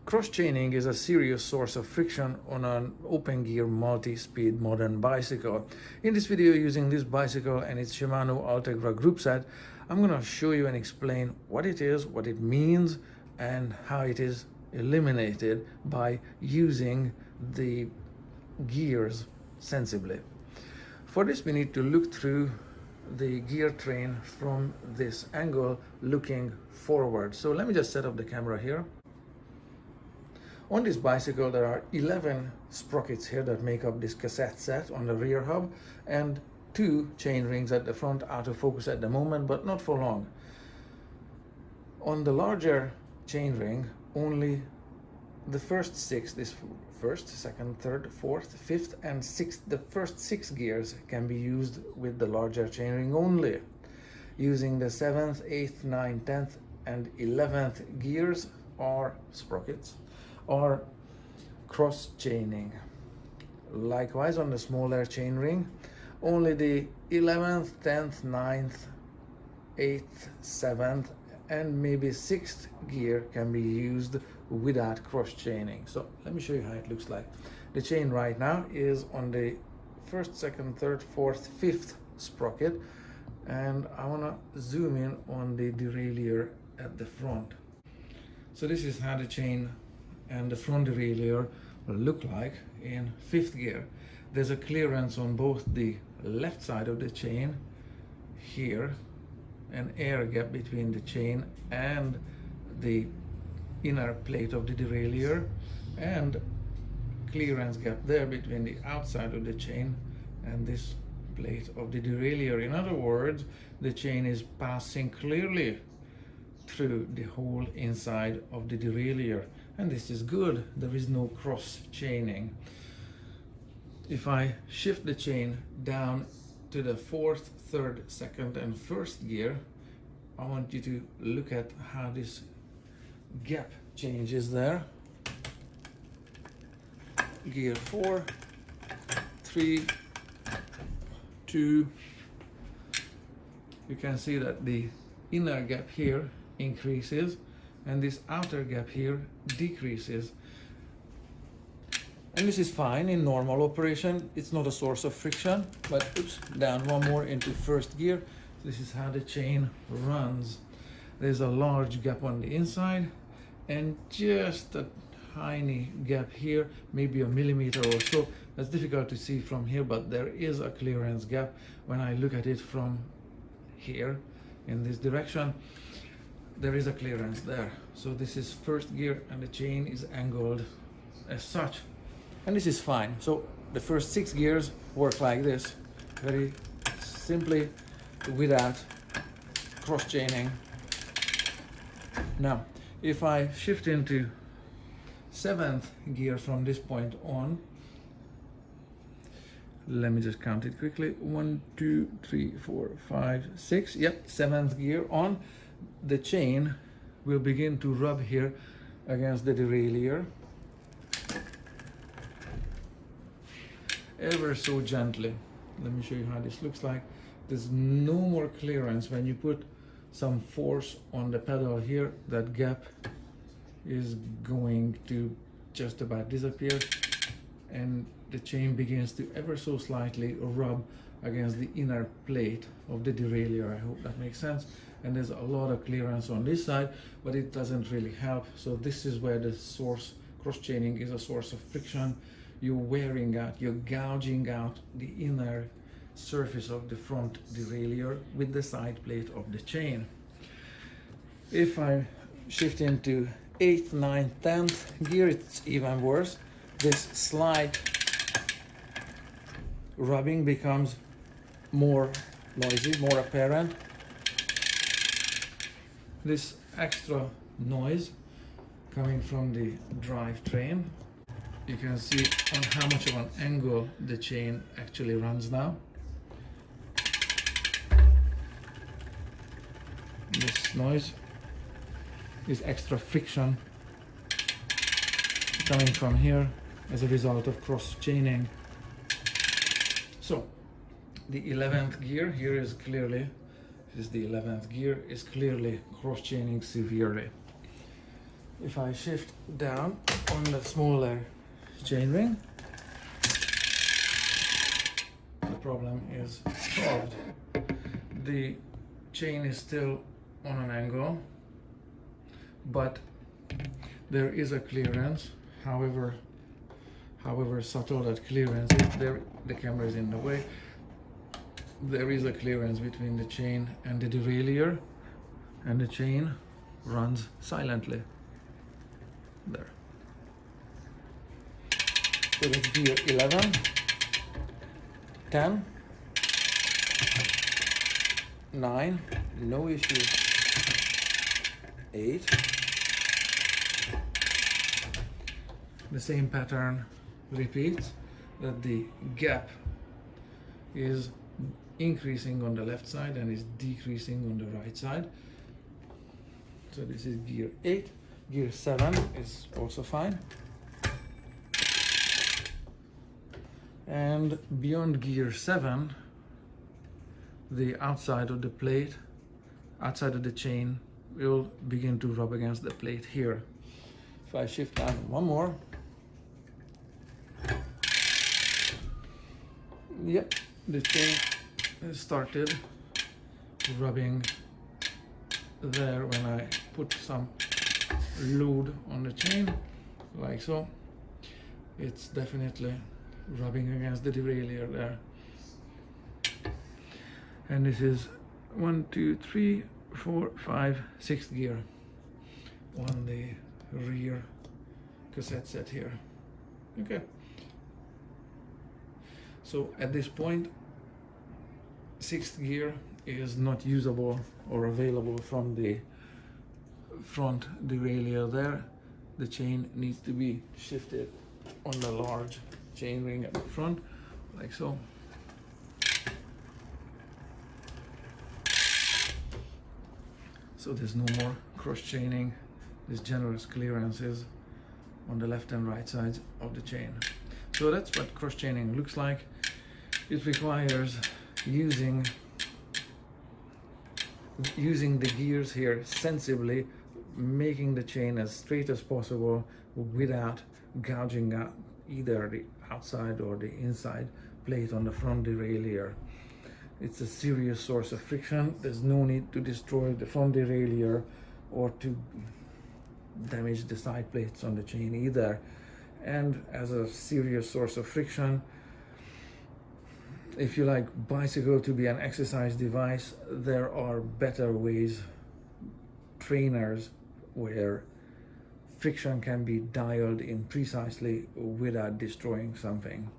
Cross-chaining is a serious source of friction on an open gear multi-speed modern bicycle. In this video, using this bicycle and its Shimano Ultegra group set, I'm going to show you and explain what it is, what it means, and how it is eliminated by using the gears sensibly. For this, we need to look through the gear train from this angle, looking forward. So let me just set up the camera here. On this bicycle, there are 11 sprockets here that make up this cassette set on the rear hub, and 2 chain rings at the front, out of focus at the moment, but not for long. On the larger chain ring, only the first 6, this first, second, third, fourth, fifth, and sixth, the first 6 gears can be used with the larger chain ring only. Using the 7th, 8th, 9th, 10th, and 11th gears or sprockets or cross chaining. Likewise, on the smaller chain ring, only the 11th, 10th, 9th, 8th, 7th, and maybe 6th gear can be used without cross chaining. So let me show you how it looks like. The chain right now is on the 1st, 2nd, 3rd, 4th, 5th sprocket, and I want to zoom in on the derailleur at the front. So this is how the chain and the front derailleur will look like in 5th gear. There's a clearance on both the left side of the chain here, an air gap between the chain and the inner plate of the derailleur, and clearance gap there between the outside of the chain and this plate of the derailleur. In other words, the chain is passing clearly through the whole inside of the derailleur, and this is good. There is no cross chaining. If I shift the chain down to the 4th, 3rd, 2nd, and 1st gear, I want you to look at how this gap changes there. Gear 4, 3, 2. You can see that the inner gap here increases and this outer gap here decreases. And this is fine in normal operation. It's not a source of friction, but oops, down one more into 1st gear. This is how the chain runs. There's a large gap on the inside and just a tiny gap here, maybe a millimeter or so. That's difficult to see from here, but there is a clearance gap when I look at it from here in this direction. There is a clearance there. So this is 1st gear and the chain is angled as such. And this is fine. So the first 6 gears work like this, very simply, without cross chaining. Now, if I shift into 7th gear from this point on, let me just count it quickly. 1, 2, 3, 4, 5, 6. Yep, 7th gear on. The chain will begin to rub here against the derailleur, ever so gently. Let me show you how this looks like. There's no more clearance. When you put some force on the pedal here, that gap is going to just about disappear, and the chain begins to ever so slightly rub against the inner plate of the derailleur. I hope that makes sense. And there's a lot of clearance on this side, but it doesn't really help. So this is where the source, cross chaining, is a source of friction. You're wearing out, you're gouging out the inner surface of the front derailleur with the side plate of the chain. If I shift into 8th, 9th, 10th gear, it's even worse. This slight rubbing becomes more noisy, more apparent. This extra noise coming from the drivetrain, you can see on how much of an angle the chain actually runs now. This noise is extra friction coming from here as a result of cross chaining. So the 11th gear here is clearly, this is the 11th gear, is clearly cross chaining severely. If I shift down on the smaller chainring, the problem is solved. The chain is still on an angle, but there is a clearance, however subtle that clearance is. There, the camera is in the way. There is a clearance between the chain and the derailleur, and the chain runs silently. There. So that's gear 11, 10, 9, no issue, 8. The same pattern repeats, that the gap is increasing on the left side and is decreasing on the right side. So this is gear 8. Gear 7 is also fine. And beyond gear 7, the outside of the plate, outside of the chain, will begin to rub against the plate here. If I shift down one more, yep, the chain started rubbing there when I put some load on the chain, like so. It's definitely rubbing against the derailleur there. And this is 1, 2, 3, 4, 5, 6th gear on the rear cassette set here. Okay. So at this point, 6th gear is not usable or available from the front derailleur there. The chain needs to be shifted on the large chain ring at the front, like so. So there's no more cross chaining. There's generous clearances on the left and right sides of the chain. So that's what cross chaining looks like. It requires using the gears here sensibly, making the chain as straight as possible without gouging out either the outside or the inside plate on the front derailleur. It's a serious source of friction. There's no need to destroy the front derailleur or to damage the side plates on the chain either. And as a serious source of friction, if you like bicycle to be an exercise device, there are better ways, trainers, where friction can be dialed in precisely without destroying something.